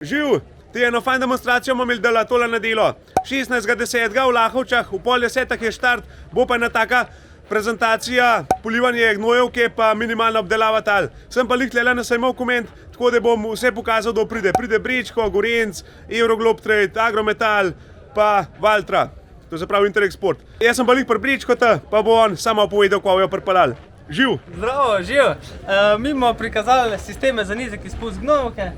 Živ, ti eno fajn demonstracijo bomo imeli dela tole nedelo. 16.10. v Lahovčah, v 9:30 je štart, bo pa ena taka prezentacija polivanje gnojevke pa minimalna obdelava tal. Sem pa lih tlele na sejmov koment, tako da bom vse pokazal, da pride. Pride Bričko, Gorenc, Euroglobe Trade, Agrometal pa Valtra. To se pravi Interexport. Jaz sem pa lih pri Bričko, pa bo on samo povedal, ko jo pripeljali. Živ! Zdravo, živ! Mi bomo prikazali sisteme za nizek izpust gnojevke.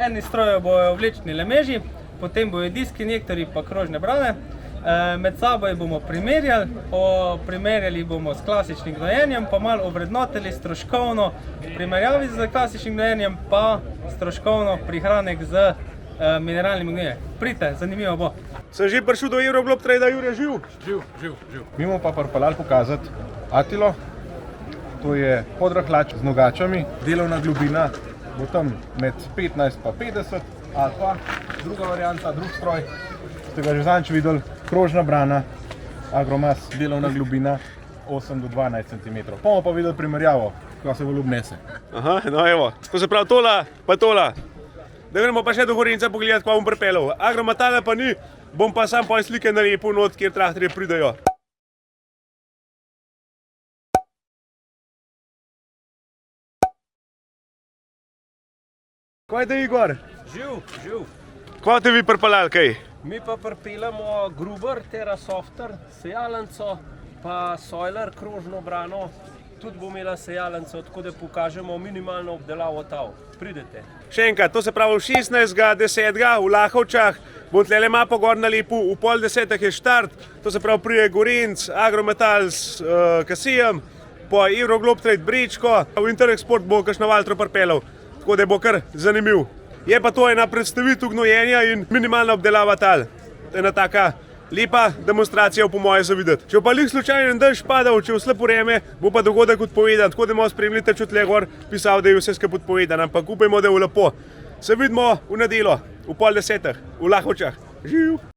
Eni strojev bojo vlečni lemeži, potem bojo diski, injektorji pa krožne brane. Med sabo bomo primerjali, primerjali bomo s klasičnim gnojenjem, pa malo ovrednotili stroškovno primerjavi z klasičnim gnojenjem, pa stroškovno prihranek z mineralnim gnojenjem. Pridite, zanimivo bo. Sem že prišel do Euroglobe Trade, Jure, živ? Živ. Mi bomo pa pripeljali pokazati Atilo. To je podrahlač z nogačami, delovna globina bo tam med 15 pa 50, ali pa druga varianta, drug stroj, ste ga že zadnjič videli, krožna brana, Agromas, delovna globina 8 do 12 cm. Bomo pa videli primerjavo, kako se vol obnese. Aha, no evo, to se pravi tola pa tola. Da gremo pa še do Gorenca pogledati, kva bom pripeljal. Agrometala pa ni, bom pa sam pa slike nalepil not, kjer traktorje pridejo. Kaj te, Igor? Živ. Kva te vi pripeljali, kaj? Mi pa pripeljamo Gruber, Terasofter, sejalenco, pa Soiler, krožno brano. Tudi bo imela sejalenco, tako da pokažemo minimalno obdelavo tal. Pridete. Še enkrat, to se pravi 16.10. v Lahovčah, bom tlele mapo gor nalepil, v 9:30 je štart, to se pravi prije Gorenc, Agrometal s Kasijem, po Euroglobe Trade Bričko, v Interexport bo kakšno Valtro pripeljal, tako da bo kar zanimiv. Je pa to ena predstavitev gnojenja in minimalna obdelava tal. Ena taka lepa demonstracija po moje za videti. Če pa lih slučajno dež padal, če v slep vreme, bo pa dogodek odpovedan, tako da malo spremljite, če tle gor pisal, da je vse skupaj odpovedan, ampak upajmo, da je lepo. Se vidimo v nedelo, v 9:30 v Lahovčah. Živ!